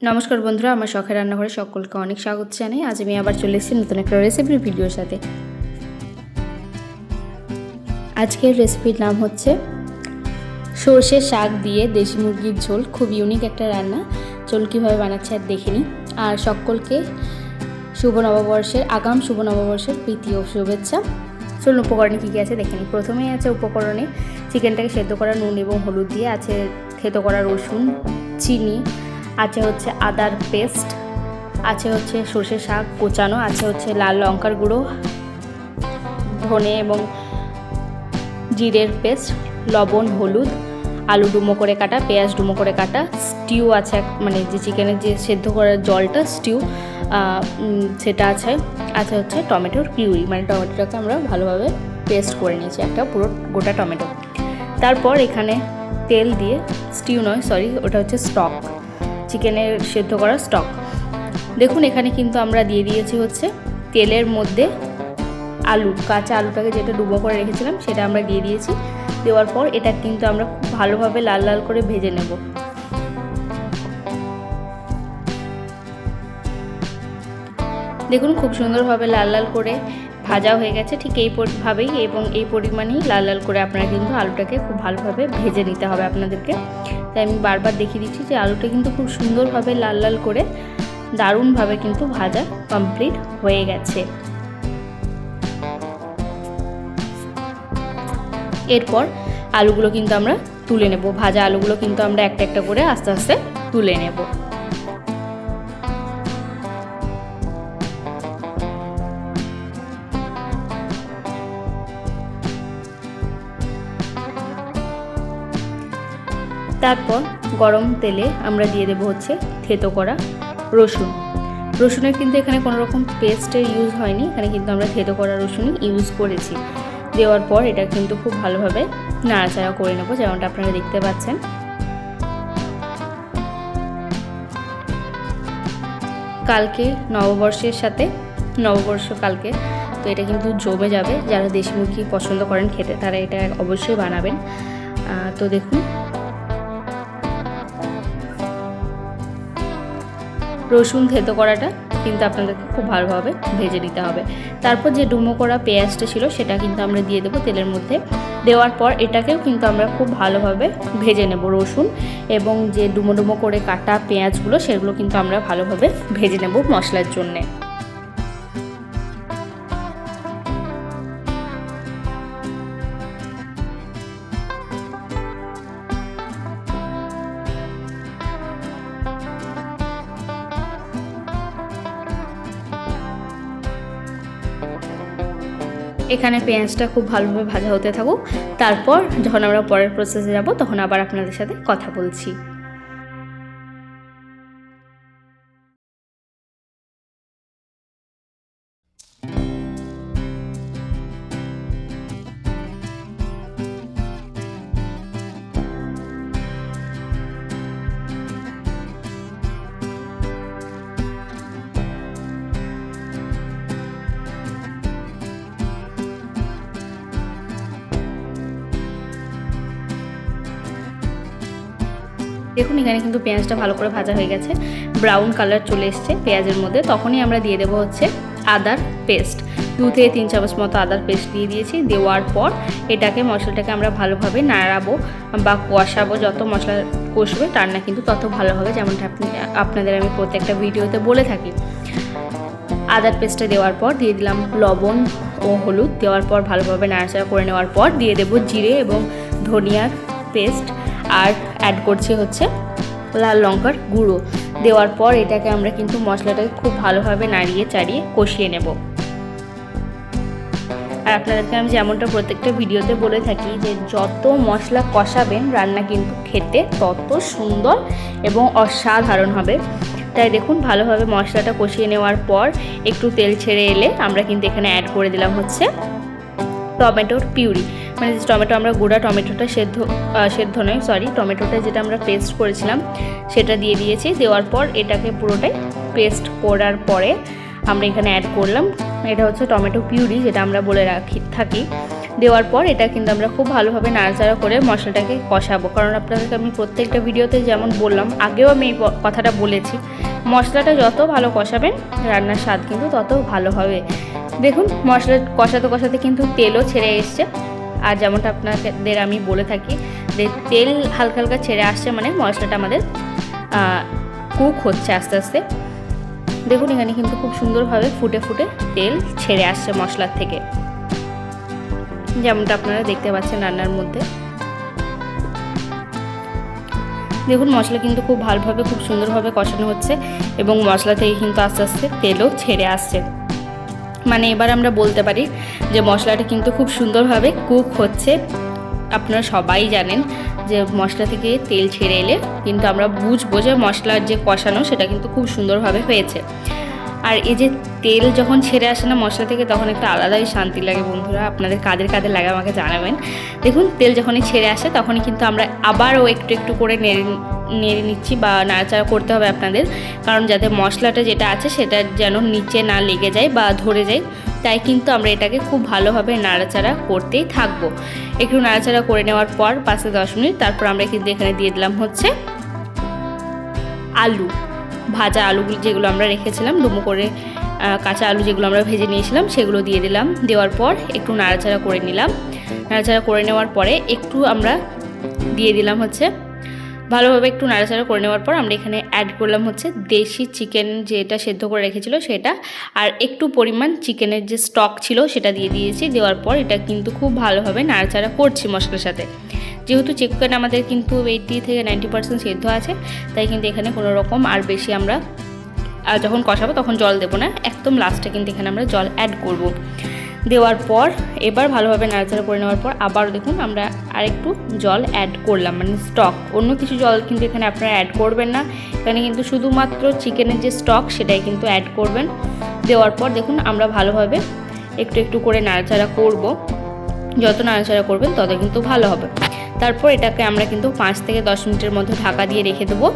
নমস্কার বন্ধুরা, আমার শখের রান্নাঘরে সকলকে অনেক স্বাগত জানাই। আজ আমি আবার চলে এসেছি নতুন একটা রেসিপির ভিডিওর সাথে। আজকের রেসিপির নাম হচ্ছে সর্ষের শাক দিয়ে দেশি মুরগির ঝোল। খুব ইউনিক একটা রান্না। চল কীভাবে বানাচ্ছে আর দেখে নিই। আর সকলকে আগাম শুভ নববর্ষের প্রীতি ও শুভেচ্ছা। চলুন উপকরণে কী কী আছে দেখে নিই। প্রথমেই আছে উপকরণে চিকেনটাকে সেদ্ধ করা নুন এবং হলুদ দিয়ে, আছে থেতো করা রসুন, চিনি, আছে হচ্ছে আদার পেস্ট, আছে হচ্ছে সর্ষে শাক কোচানো, আছে হচ্ছে লাল লঙ্কার গুঁড়ো, ধনে এবং জিরের পেস্ট, লবণ, হলুদ, আলু ডুমো করে কাটা, পেঁয়াজ ডুমো করে কাটা, স্টিউ আছে মানে যে চিকেনের যে সেদ্ধ করার জলটা স্টিউ সেটা আছে, আছে হচ্ছে টমেটোর পিউরি, মানে টমেটোটাকে আমরা ভালোভাবে পেস্ট করে নিয়েছি, একটা পুরো গোটা টমেটো। তারপর এখানে তেল দিয়ে, স্টিউ নয় সরি, ওটা হচ্ছে স্টক, চিকেনের সেদ্ধ করা স্টক। দেখুন এখানে কিন্তু আমরা দিয়ে দিয়েছি হচ্ছে তেলের মধ্যে আলু, কাঁচা আলুটাকে যেটা ডুবো করে রেখেছিলাম সেটা আমরা দিয়ে দিয়েছি। দেওয়ার পর এটা কিন্তু আমরা খুব ভালোভাবে লাল লাল করে ভেজে নেব। দেখুন খুব সুন্দরভাবে লাল লাল করে ভাজা হয়ে গেছে, ঠিক এইভাবেই এবং এই পরিমাণেই লাল লাল করে আপনারা কিন্তু আলুটাকে খুব ভালোভাবে ভেজে নিতে হবে আপনাদেরকে। তাই আমি বারবার দেখিয়ে দিচ্ছি যে আলুটা কিন্তু খুব সুন্দরভাবে লাল লাল করে দারুণভাবে কিন্তু ভাজা কমপ্লিট হয়ে গেছে। এরপর আলুগুলো কিন্তু আমরা তুলে নেব। ভাজা আলুগুলো কিন্তু আমরা একটা একটা করে আস্তে আস্তে তুলে নেব। তারপর গরম তেলে আমরা দিয়ে দেবো হচ্ছে থেতো করা রসুন। রসুনের কিন্তু এখানে কোনো রকম পেস্টের ইউজ হয়নি, এখানে কিন্তু আমরা থেতো করা রসুনই ইউজ করেছি। দেওয়ার পর এটা কিন্তু খুব ভালোভাবে নাড়াচাড়া করে নেব, যেমনটা আপনারা দেখতে পাচ্ছেন। কালকে নববর্ষের সাথে নববর্ষ কালকে, তো এটা কিন্তু জমে যাবে। যারা দেশি মুরগি পছন্দ করেন খেতে তারা এটা অবশ্যই বানাবেন। তো দেখুন রসুন থেতো করাটা কিন্তু আপনাদেরকে খুব ভালোভাবে ভেজে নিতে হবে। তারপর যে ডুমো করা পেঁয়াজটা ছিল সেটা কিন্তু আমরা দিয়ে দেবো তেলের মধ্যে। দেওয়ার পর এটাকেও কিন্তু আমরা খুব ভালোভাবে ভেজে নেব। রসুন এবং যে ডুমো ডুমো করে কাটা পেঁয়াজগুলো সেগুলো কিন্তু আমরা ভালোভাবে ভেজে নেব মশলার জন্যে। এখানে পেঁয়াজটা খুব ভালোভাবে ভাজা হতে থাকুক। তারপর যখন আমরা পরের প্রসেসে যাব তখন আবার আপনাদের সাথে কথা বলছি। দেখুন এখানে কিন্তু পেঁয়াজটা ভালো করে ভাজা হয়ে গেছে, ব্রাউন কালার চলে এসছে পেঁয়াজের মধ্যে। তখনই আমরা দিয়ে দেবো হচ্ছে আদার পেস্ট। 2 থেকে 3 চামচ মতো আদার পেস্ট দিয়ে দিয়েছি। দেওয়ার পর মশলাটাকে আমরা ভালোভাবে নাড়াবো বা কষাবো। যত মশলা কষবে রান্না কিন্তু তত ভালো হবে, যেমনটা আপনাদের আমি প্রত্যেকটা ভিডিওতে বলে থাকি। আদার পেস্টটা দেওয়ার পর দিয়ে দিলাম লবণ ও হলুদ। দেওয়ার পর ভালোভাবে নাড়াচাড়া করে নেওয়ার পর দিয়ে দেবো জিরে এবং ধনিয়ার পেস্ট, আর অ্যাড করছি হচ্ছে লাল লঙ্কার গুঁড়ো। দেওয়ার পর এটাকে আমরা কিন্তু মশলাটাকে খুব ভালোভাবে নাড়িয়ে চাড়িয়ে কষিয়ে নেব। আর আপনাদেরকে আমি যেমনটা প্রত্যেকটা ভিডিওতে বলে থাকি যে যত মশলা কষাবেন রান্না কিন্তু খেতে তত সুন্দর এবং অসাধারণ হবে। তাই দেখুন ভালোভাবে মশলাটা কষিয়ে নেওয়ার পর একটু তেল ছেড়ে এলে আমরা কিন্তু এখানে অ্যাড করে দিলাম হচ্ছে টমেটোর পিউরি, মানে যে টমেটো আমরা গোটা টমেটোটা টমেটোটা যেটা আমরা পেস্ট করেছিলাম সেটা দিয়ে দিয়েছি। দেওয়ার পর এটাকে পুরোটাই পেস্ট করার পরে আমরা এখানে অ্যাড করলাম, এটা হচ্ছে টমেটো পিউরি যেটা আমরা বলে থাকি। দেওয়ার পর এটা কিন্তু আমরা খুব ভালোভাবে নাড়াচাড়া করে মশলাটাকে কষাবো। কারণ আপনাদেরকে আমি প্রত্যেকটা ভিডিওতে যেমন বললাম, আগেও আমি এই কথাটা বলেছি, মশলাটা যত ভালো কষাবেন রান্নার স্বাদ কিন্তু তত ভালো হবে। দেখুন মশলা কষাতে কষাতে কিন্তু তেলও ছেড়ে এসছে। আর যেমনটা আপনাদের আমি বলে থাকি যে তেল হালকা হালকা ছেড়ে আসছে মানে মশলাটা আমাদের কুক হচ্ছে আস্তে আস্তে। দেখুন এখানে কিন্তু খুব সুন্দরভাবে ফুটে ফুটে তেল ছেড়ে আসছে মশলার থেকে, যেমনটা আপনারা দেখতে পাচ্ছেন রান্নার মধ্যে। দেখুন মশলা কিন্তু খুব ভালোভাবে খুব সুন্দরভাবে কষানো হচ্ছে এবং মশলা থেকে কিন্তু আস্তে আস্তে তেলও ছেড়ে আসছে। মানে এবার আমরা বলতে পারি যে মশলাটা কিন্তু খুব সুন্দরভাবে কুক হচ্ছে। আপনারা সবাই জানেন যে মশলা থেকে তেল ছেড়ে এলে কিন্তু আমরা বুঝবো যে মশলার যে কষানো সেটা কিন্তু খুব সুন্দরভাবে হয়েছে। আর এই যে তেল যখন ছেড়ে আসে না মশলা থেকে, তখন একটা আলাদাই শান্তি লাগে বন্ধুরা। আপনাদের কাদের কাদের লাগে আমাকে জানাবেন। দেখুন তেল যখনই ছেড়ে আসে তখনই কিন্তু আমরা আবারও একটু একটু করে নেড়ে নিচ্ছি বা নাড়াচাড়া করতে হবে আপনাদের, কারণ যাতে মশলাটা যেটা আছে সেটা যেন নিচে না লেগে যায় বা ধরে যায়। তাই কিন্তু আমরা এটাকে খুব ভালোভাবে নাড়াচাড়া করতেই থাকবো। একটু নাড়াচাড়া করে নেওয়ার পর 5 থেকে 10 মিনিট তারপর আমরা কিন্তু এখানে দিয়ে দিলাম হচ্ছে আলু, ভাজা আলুগুলো যেগুলো আমরা রেখেছিলাম ডুমো করে, কাঁচা আলু যেগুলো আমরা ভেজে নিয়েছিলাম সেগুলো দিয়ে দিলাম। দেওয়ার পর একটু নাড়াচাড়া করে নিলাম। নাড়াচাড়া করে নেওয়ার পরে একটু আমরা দিয়ে দিলাম হচ্ছে ভালোভাবে একটু নাড়াচাড়া করে নেওয়ার পর আমরা এখানে অ্যাড করলাম হচ্ছে দেশি চিকেন যেটা সেদ্ধ করে রেখেছিল সেটা, আর একটু পরিমাণ চিকেনের যে স্টক ছিল সেটা দিয়ে দিয়েছি। দেওয়ার পর এটা কিন্তু খুব ভালোভাবে নাড়াচাড়া করছি মশলার সাথে। যেহেতু চিকেন আমাদের কিন্তু 80 থেকে 90% সেদ্ধ আছে, তাই কিন্তু এখানে কোনো রকম আর বেশি আমরা যখন কষাবো তখন জল দেবো না, একদম লাস্টে কিন্তু এখানে আমরা জল অ্যাড করব। দেওয়ার পর এবার ভালোভাবে নাড়াচাড়া করে নেওয়ার পর আবারও দেখুন আমরা আরেকটু জল অ্যাড করলাম, মানে স্টক, অন্য কিছু জল কিন্তু এখানে আপনারা অ্যাড করবেন না। এখানে কিন্তু শুধুমাত্র চিকেনের যে স্টক সেটাই কিন্তু অ্যাড করবেন। দেওয়ার পর দেখুন আমরা ভালোভাবে একটু একটু করে নাড়াচাড়া করব। যত নাড়াচাড়া করবেন তত কিন্তু ভালো হবে। তারপর এটাকে আমরা কিন্তু 5 থেকে 10 মিনিটের মধ্যে ঢাকা দিয়ে রেখে দেবো,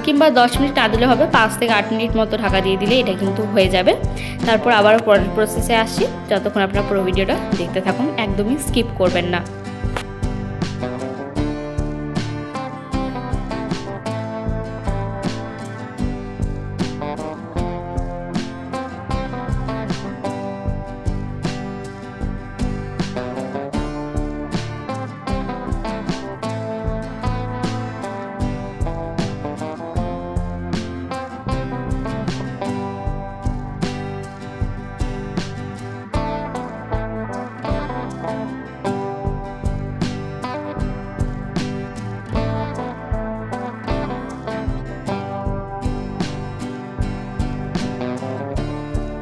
কিংবা 10 মিনিট না দিলে হবে, 5 থেকে 8 মিনিট মতো ঢাকা দিয়ে দিলে এটা কিন্তু হয়ে যাবে। তারপর আবারও পরের প্রসেসে আসি, যতক্ষণ আপনারা পুরো ভিডিওটা দেখতে থাকুন, একদমই স্কিপ করবেন না।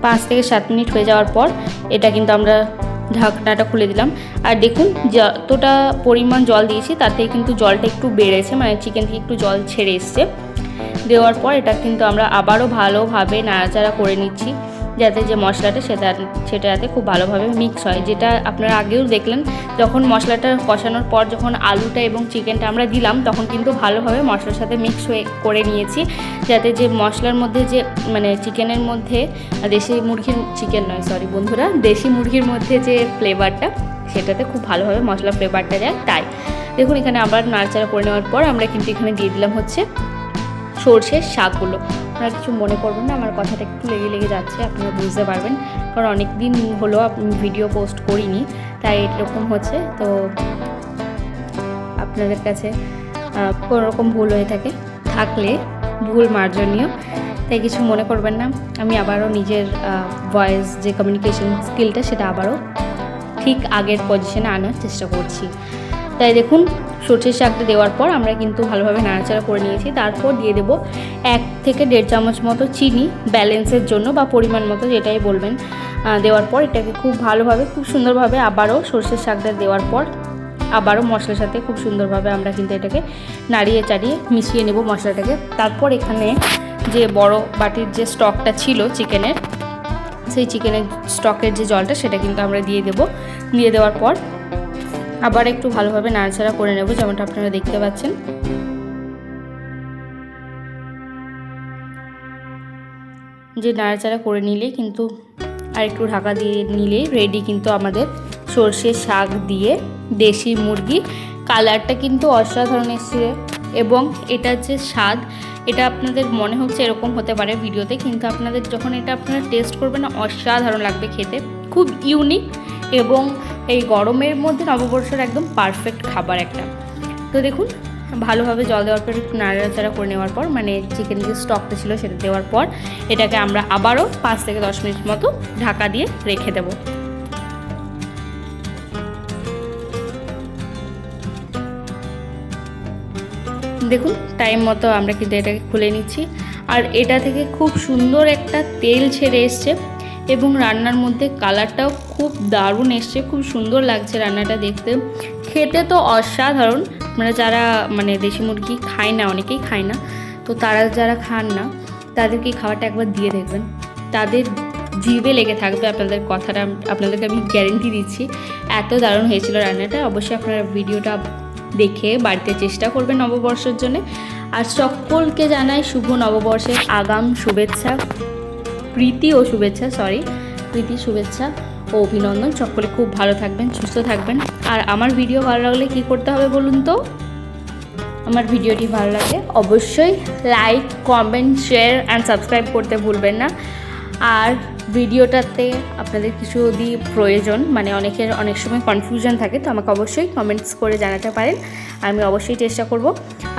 5 থেকে 7 মিনিট হয়ে যাওয়ার পর এটা কিন্তু আমরা ঢাকনাটা খুলে দিলাম। আর দেখুন যতটা পরিমাণ জল দিয়েছি তার থেকে কিন্তু জলটা একটু বেড়েছে, মানে চিকেন থেকে একটু জল ছেড়ে এসছে। দেওয়ার পর এটা কিন্তু আমরা আবারও ভালোভাবে নাড়াচাড়া করে নিচ্ছি, যাতে যে মশলাটা সেটা যাতে খুব ভালোভাবে মিক্স হয়। যেটা আপনারা আগেও দেখলেন, যখন মশলাটা কষানোর পর যখন আলুটা এবং চিকেনটা আমরা দিলাম তখন কিন্তু ভালোভাবে মশলার সাথে মিক্স করে নিয়েছি, যাতে যে মশলার মধ্যে যে মানে চিকেনের মধ্যে দেশি মুরগির মধ্যে যে ফ্লেভারটা সেটাতে খুব ভালোভাবে মশলা ফ্লেভারটা যায়। তাই দেখুন এখানে আবার নাড়াচাড়া করে নেওয়ার পর আমরা কিন্তু এখানে দিয়ে দিলাম হচ্ছে সর্ষের শাকগুলো। আপনারা কিছু মনে করবেন না, আমার কথাটা একটু লেগে যাচ্ছে, আপনারা বুঝতে পারবেন, কারণ অনেক দিন হলো ভিডিও পোস্ট করিনি, তাই এরকম হচ্ছে। তো আপনাদের কাছে কোনো রকম ভুল হয়ে থাকলে ভুল মার্জনীয়, তাই কিছু মনে করবেন না। আমি আবারও নিজের ভয়েস যে কমিউনিকেশন স্কিলটা সেটা আবারও ঠিক আগের পজিশনে আনার চেষ্টা করছি। তাই দেখুন সর্ষের শাকটা দেওয়ার পর আমরা কিন্তু ভালোভাবে নাড়াচাড়া করে নিয়েছি। তারপর দিয়ে দেবো 1 থেকে 1.5 চামচ মতো চিনি, ব্যালেন্সের জন্য বা পরিমাণ মতো যেটাই বলবেন। দেওয়ার পর এটাকে খুব ভালোভাবে খুব সুন্দরভাবে আবারও সর্ষের শাকটা দেওয়ার পর আবারও মশলার সাথে খুব সুন্দরভাবে আমরা কিন্তু এটাকে নাড়িয়ে চাড়িয়ে মিশিয়ে নেব মশলাটাকে। তারপর এখানে যে বড় বাটির যে স্টকটা ছিল চিকেনের, সেই চিকেনের স্টকের যে জলটা সেটা কিন্তু আমরা দিয়ে দেব। দিয়ে দেওয়ার পর আবার একটু ভালোভাবে নাড়াচাড়া করে নেব, যেমনটা আপনারা দেখতে পাচ্ছেন। যে নাড়াচাড়া করে নিলে কিন্তু আর একটু ঢাকা দিয়ে নিলেই রেডি কিন্তু আমাদের সর্ষে শাক দিয়ে দেশি মুরগি। কালারটা কিন্তু অসাধারণ এসেছে এবং এটার যে স্বাদ এটা আপনাদের মনে হচ্ছে এরকম হতে পারে ভিডিওতে, কিন্তু আপনাদের যখন এটা আপনারা টেস্ট করবেন না অসাধারণ লাগবে খেতে, খুব ইউনিক এবং এই গরমের মধ্যে নববর্ষের একদম পারফেক্ট খাবার একটা। তো দেখুন ভালোভাবে জল দেওয়ার পর একটু নাড়াচাড়া করে নেওয়ার পর, মানে চিকেন যে স্টকটা ছিল সেটা দেওয়ার পর এটাকে আমরা আবারও 5 থেকে 10 মিনিট মতো ঢাকা দিয়ে রেখে দেবো। দেখুন টাইম মতো আমরা কিন্তু এটাকে খুলে নিচ্ছি, আর এটা থেকে খুব সুন্দর একটা তেল ছেড়ে এসছে এবং রান্নার মধ্যে কালারটাও খুব দারুণ এসছে, খুব সুন্দর লাগছে রান্নাটা দেখতে। খেতে তো অসাধারণ, মানে যারা মানে দেশি মুরগি খায় না, অনেকেই খায় না, তো তারা যারা খান না তাদেরকে এই খাবারটা একবার দিয়ে দেখবেন, তাদের জিভে লেগে থাকবে আপনাদের কথাটা, আপনাদেরকে আমি গ্যারেন্টি দিচ্ছি। এত দারুণ হয়েছিল রান্নাটা। অবশ্যই আপনারা ভিডিওটা দেখে বাড়িতে চেষ্টা করবেন নববর্ষের জন্য। আর সকলকে জানাই শুভ নববর্ষের আগাম শুভেচ্ছা, প্রীতি শুভেচ্ছা ও অভিনন্দন। সকলে খুব ভালো থাকবেন, সুস্থ থাকবেন। আর আমার ভিডিও ভালো লাগলে কি করতে হবে বলুন তো? আমার ভিডিওটি ভালো লাগে অবশ্যই like, comment, share and subscribe করতে ভুলবেন না। আর ভিডিওটাতে আপনাদের কিছু যদি প্রয়োজন, মানে অনেকের অনেক সময় কনফিউশন থাকে, তো আমাকে অবশ্যই কমেন্টস করে জানাতে পারেন। আমি অবশ্যই চেষ্টা করব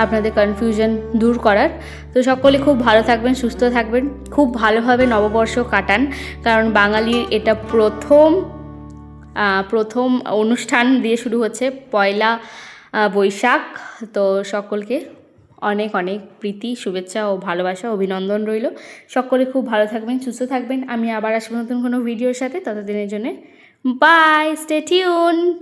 আপনাদের কনফিউশন দূর করার। তো সকলে খুব ভালো থাকবেন, সুস্থ থাকবেন, খুব ভালোভাবে নববর্ষ কাটান, কারণ বাঙালির এটা প্রথম অনুষ্ঠান দিয়ে শুরু হচ্ছে, পয়লা বৈশাখ। তো সকলকে অনেক অনেক প্রীতি, শুভেচ্ছা ও ভালোবাসা, অভিনন্দন রইল। সকলে খুব ভালো থাকবেন, সুস্থ থাকবেন। আমি আবার আসবো নতুন কোনো ভিডিওর সাথে, ততদিনের জন্য বাই, স্টে টিউনড।